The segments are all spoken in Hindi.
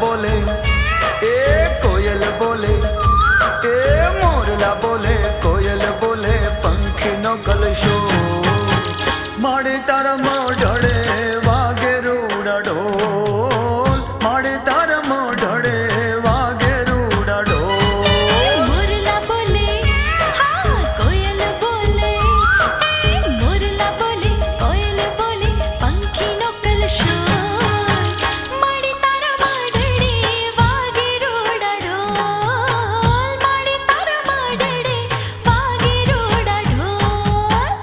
बोले ए कोयल बोले ए मोरला बोले कोयल बोले पंखी नो कलशो माड़ी तारा मोढ़े वागे रूड़ा ढोल माड़ी तारा मोढ़े वागे रूड़ा ढोल मोरला बोले हाँ कोयल बोले मोरला बोले कोयल बोले पंखी नो कलशोर माड़ी तारा मोढ़े वागे रूड़ा ढोल माड़ी तारा मोढ़े वागे रूड़ा ढोल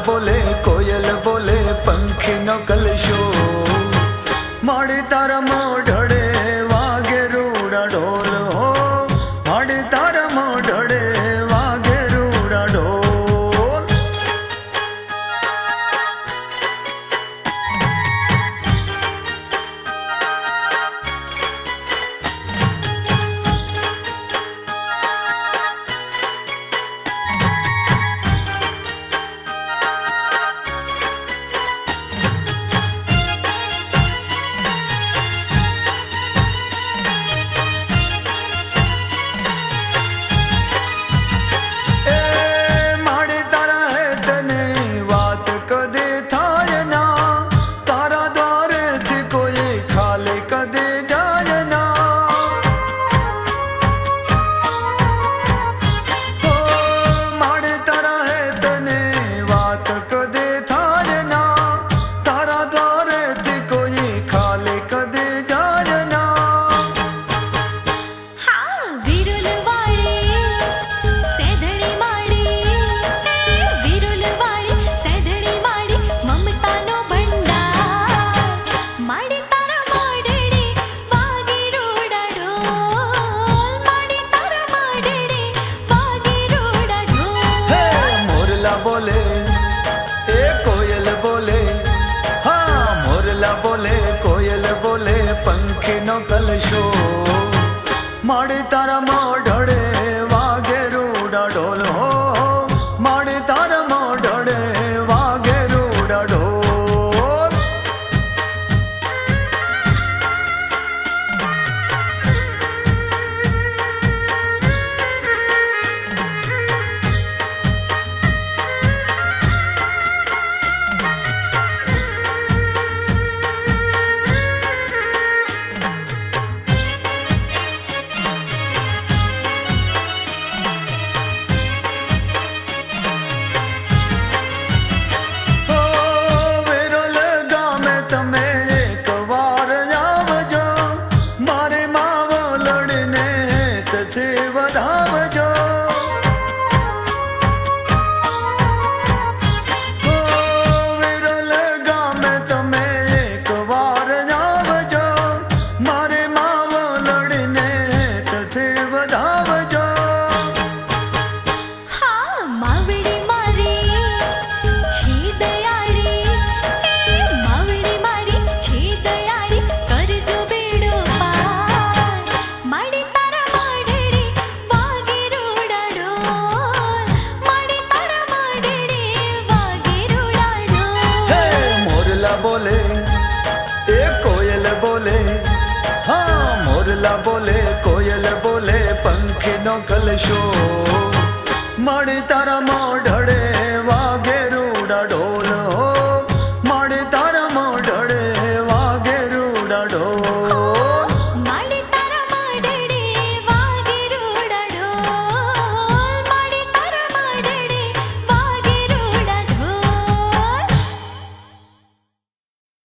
बोले कोयल बोले पंखी नो कलशो माड़ी तारा मोढ़े वागे रूड़ा ढोल हो माड़ी तारा मोढ़े वागे रूड़ा ढोल બોલે